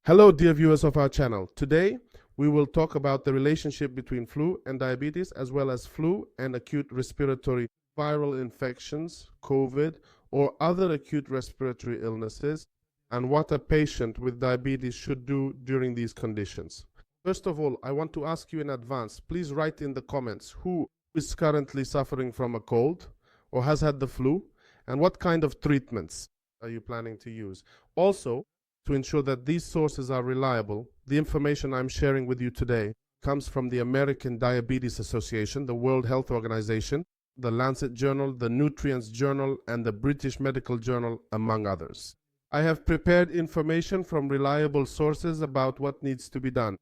Hello, dear viewers of our channel. Today, we will talk about the relationship between flu and diabetes, as well as flu and acute respiratory viral infections, COVID, or other acute respiratory illnesses, and what a patient with diabetes should do during these conditions. First of all, I want to ask you in advance, please write in the comments who is currently suffering from a cold or has had the flu, and what kind of treatments are you planning to use. Also, to ensure that these sources are reliable, the information I'm sharing with you today comes from the American Diabetes Association, the World Health Organization, the Lancet Journal, the Nutrients Journal, and the British Medical Journal, among others. I have prepared information from reliable sources about what needs to be done.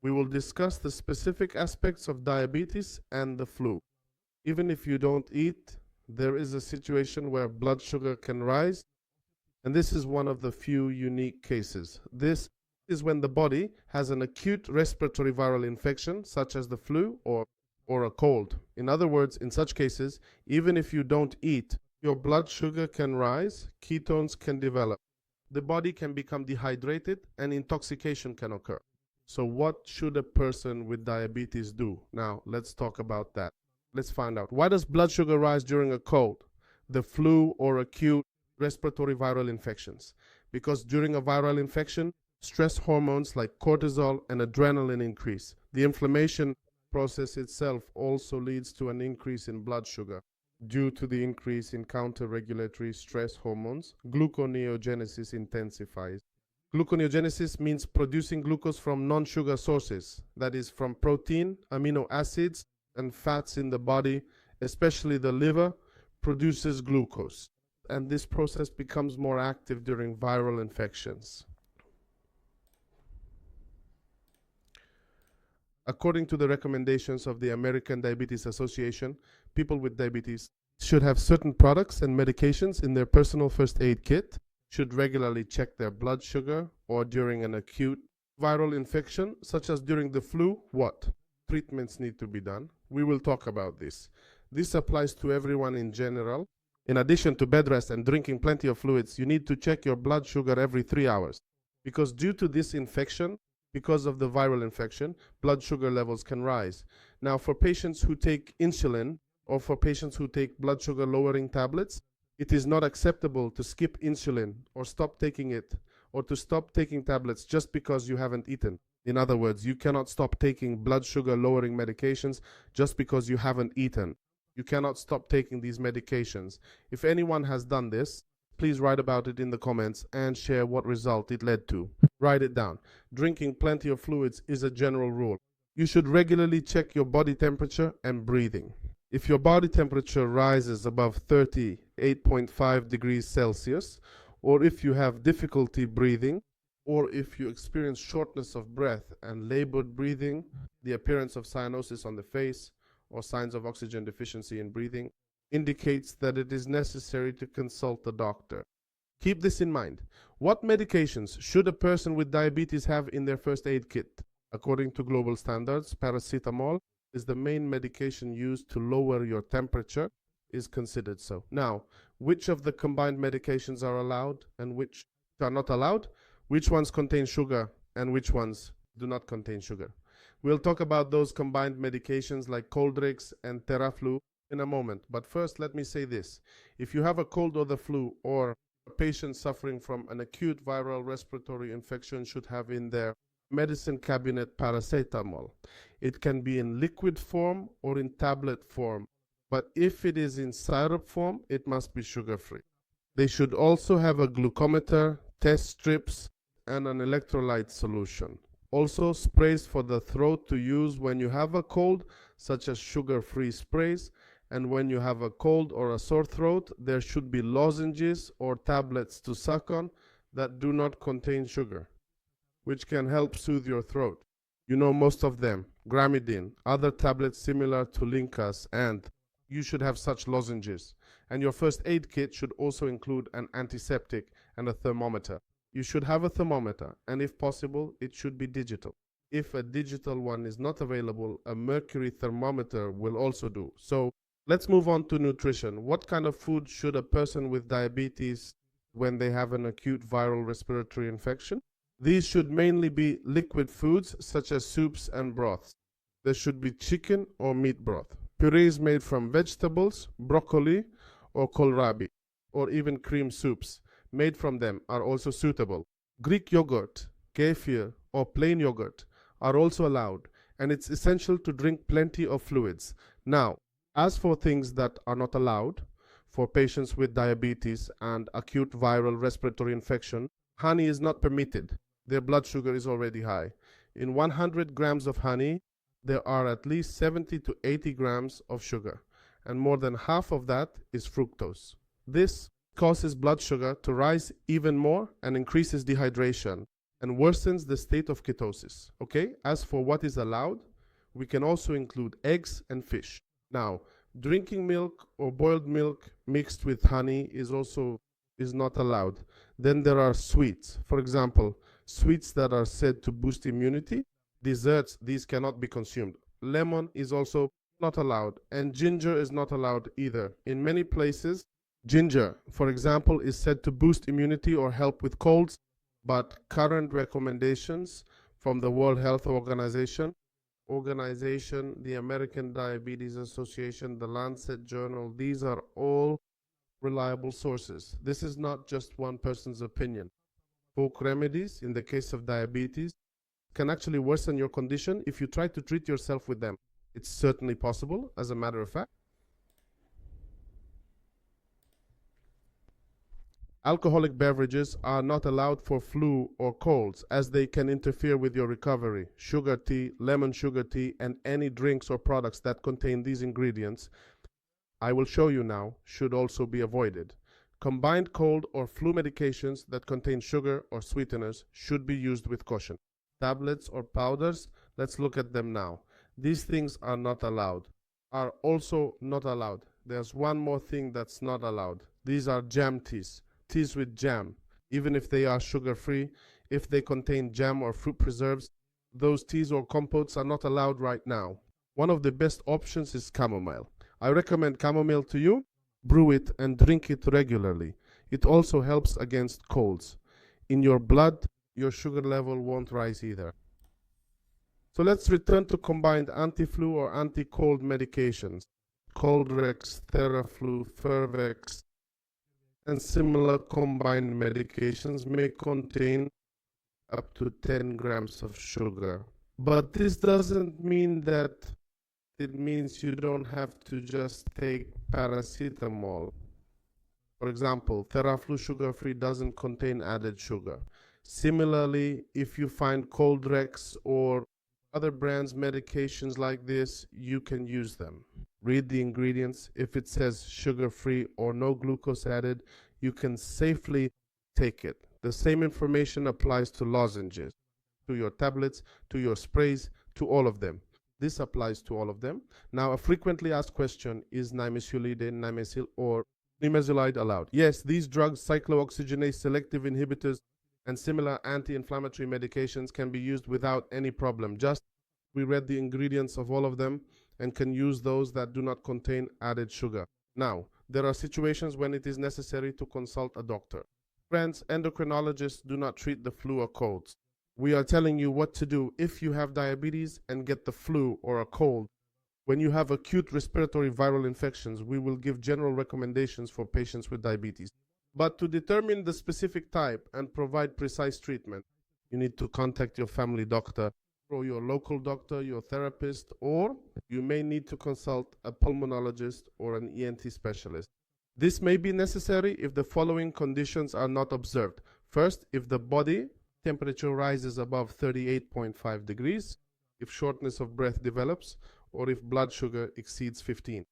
We will discuss the specific aspects of diabetes and the flu. Even if you don't eat, there is a situation where blood sugar can rise, and this is one of the few unique cases. This is when the body has an acute respiratory viral infection, such as the flu or a cold. In other words, in such cases, even if you don't eat, your blood sugar can rise, ketones can develop, the body can become dehydrated, and intoxication can occur. So what should a person with diabetes do? Now, let's talk about that. Let's find out. Why does blood sugar rise during a cold, the flu, or acute respiratory viral infections? Because during a viral infection, stress hormones like cortisol and adrenaline increase. The inflammation process itself also leads to an increase in blood sugar. Due to the increase in counter-regulatory stress hormones, gluconeogenesis intensifies. Gluconeogenesis means producing glucose from non-sugar sources, that is, from protein, amino acids, and fats in the body, especially the liver, produces glucose. And this process becomes more active during viral infections. According to the recommendations of the American Diabetes Association, people with diabetes should have certain products and medications in their personal first aid kit, should regularly check their blood sugar, or during an acute viral infection, such as during the flu, what treatments need to be done. We will talk about this. This applies to everyone in general. In addition to bed rest and drinking plenty of fluids, you need to check your blood sugar every 3 hours. Because due to this infection, because of the viral infection, blood sugar levels can rise. Now, for patients who take insulin or for patients who take blood sugar lowering tablets, it is not acceptable to skip insulin or stop taking it or to stop taking tablets just because you haven't eaten. In other words, you cannot stop taking blood sugar lowering medications just because you haven't eaten. You cannot stop taking these medications. If anyone has done this, please write about it in the comments and share what result it led to. Write it down. Drinking plenty of fluids is a general rule. You should regularly check your body temperature and breathing. If your body temperature rises above 38.5 degrees Celsius, or if you have difficulty breathing, or if you experience shortness of breath and labored breathing, the appearance of cyanosis on the face, or signs of oxygen deficiency in breathing, indicates that it is necessary to consult a doctor. Keep this in mind. What medications should a person with diabetes have in their first aid kit? According to global standards, paracetamol is the main medication used to lower your temperature, is considered so. Now, which of the combined medications are allowed and which are not allowed? Which ones contain sugar and which ones do not contain sugar? We'll talk about those combined medications like Coldrix and Theraflu in a moment. But first, let me say this. If you have a cold or the flu, or a patient suffering from an acute viral respiratory infection should have in their medicine cabinet paracetamol. It can be in liquid form or in tablet form. But if it is in syrup form, it must be sugar-free. They should also have a glucometer, test strips, and an electrolyte solution. Also, sprays for the throat to use when you have a cold, such as sugar-free sprays, and when you have a cold or a sore throat, there should be lozenges or tablets to suck on that do not contain sugar, which can help soothe your throat. You know most of them, Gramidin, other tablets similar to Lincas, and you should have such lozenges. And your first aid kit should also include an antiseptic and a thermometer. You should have a thermometer, and if possible, it should be digital. If a digital one is not available, a mercury thermometer will also do. So let's move on to nutrition. What kind of food should a person with diabetes when they have an acute viral respiratory infection? These should mainly be liquid foods such as soups and broths. There should be chicken or meat broth. Purees made from vegetables, broccoli, or kohlrabi, or even cream soups made from them are also suitable. Greek yogurt, kefir, or plain yogurt are also allowed, and it's essential to drink plenty of fluids. Now, as for things that are not allowed, for patients with diabetes and acute viral respiratory infection, honey is not permitted. Their blood sugar is already high. In 100 grams of honey, there are at least 70 to 80 grams of sugar, and more than half of that is fructose. This causes blood sugar to rise even more and increases dehydration and worsens the state of ketosis. Okay, as for what is allowed, we can also include eggs and fish. Now, drinking milk or boiled milk mixed with honey is not allowed. Then there are sweets. For example, sweets that are said to boost immunity. Desserts, these cannot be consumed. Lemon is also not allowed, and ginger is not allowed either. In many places, ginger, for example, is said to boost immunity or help with colds, but current recommendations from the World Health Organization, the American Diabetes Association, the Lancet Journal, these are all reliable sources. This is not just one person's opinion. Folk remedies, in the case of diabetes, can actually worsen your condition if you try to treat yourself with them. It's certainly possible, as a matter of fact. Alcoholic beverages are not allowed for flu or colds, as they can interfere with your recovery. Sugar tea, lemon sugar tea, and any drinks or products that contain these ingredients, I will show you now, should also be avoided. Combined cold or flu medications that contain sugar or sweeteners should be used with caution. Tablets or powders, let's look at them now. These things are not allowed. Are also not allowed. There's one more thing that's not allowed. These are jam teas. Teas with jam, even if they are sugar-free, if they contain jam or fruit preserves, those teas or compotes are not allowed right now. One of the best options is chamomile. I recommend chamomile to you. Brew it and drink it regularly. It also helps against colds. In your blood, your sugar level won't rise either. So let's return to combined anti-flu or anti-cold medications. Coldrex, Theraflu, Fervex, and similar combined medications may contain up to 10 grams of sugar. But this doesn't mean that it means you don't have to just take paracetamol. For example, Theraflu sugar-free doesn't contain added sugar. Similarly, if you find Coldrex or other brands' medications like this, you can use them. Read the ingredients. If it says sugar-free or no glucose added, you can safely take it. The same information applies to lozenges, to your tablets, to your sprays, to all of them. This applies to all of them. Now, a frequently asked question is nimesulide, nimesil, or nimesulide allowed? Yes, these drugs, cyclooxygenase selective inhibitors, and similar anti-inflammatory medications can be used without any problem. Just we read the ingredients of all of them and can use those that do not contain added sugar. Now, there are situations when it is necessary to consult a doctor. Friends, endocrinologists do not treat the flu or colds. We are telling you what to do if you have diabetes and get the flu or a cold. When you have acute respiratory viral infections, we will give general recommendations for patients with diabetes. But to determine the specific type and provide precise treatment, you need to contact your family doctor or your local doctor, your therapist, or you may need to consult a pulmonologist or an ENT specialist. This may be necessary if the following conditions are not observed. First, if the body temperature rises above 38.5 degrees, if shortness of breath develops, or if blood sugar exceeds 15.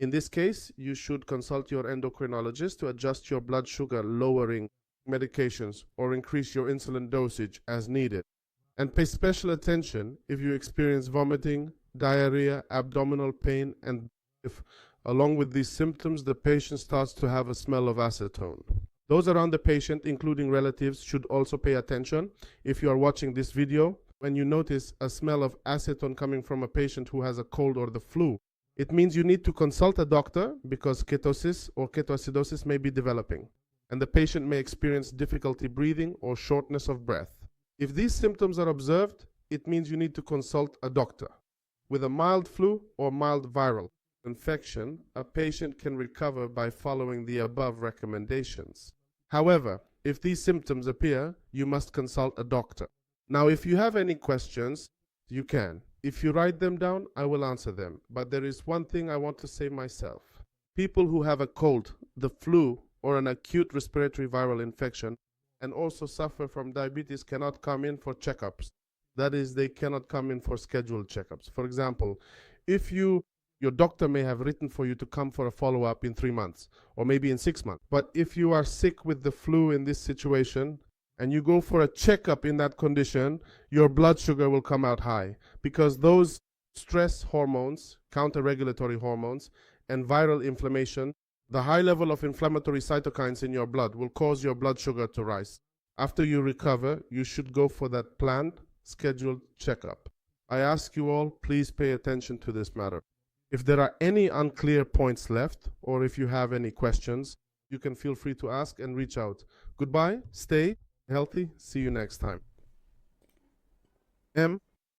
In this case, you should consult your endocrinologist to adjust your blood sugar lowering medications or increase your insulin dosage as needed. And pay special attention if you experience vomiting, diarrhea, abdominal pain, and if, along with these symptoms, the patient starts to have a smell of acetone. Those around the patient, including relatives, should also pay attention. If you are watching this video, when you notice a smell of acetone coming from a patient who has a cold or the flu, it means you need to consult a doctor because ketosis or ketoacidosis may be developing, and the patient may experience difficulty breathing or shortness of breath. If these symptoms are observed, it means you need to consult a doctor. With a mild flu or mild viral infection, a patient can recover by following the above recommendations. However, if these symptoms appear, you must consult a doctor. Now, if you have any questions, you can. If you write them down, I will answer them. But there is one thing I want to say myself. People who have a cold, the flu, or an acute respiratory viral infection and also suffer from diabetes cannot come in for checkups. That is, they cannot come in for scheduled checkups. For example, if your doctor may have written for you to come for a follow-up in 3 months or maybe in 6 months. But if you are sick with the flu in this situation and you go for a checkup in that condition, your blood sugar will come out high because those stress hormones, counter-regulatory hormones, and viral inflammation, the high level of inflammatory cytokines in your blood will cause your blood sugar to rise. After you recover, you should go for that planned, scheduled checkup. I ask you all, please pay attention to this matter. If there are any unclear points left, or if you have any questions, you can feel free to ask and reach out. Goodbye, stay healthy, see you next time. M.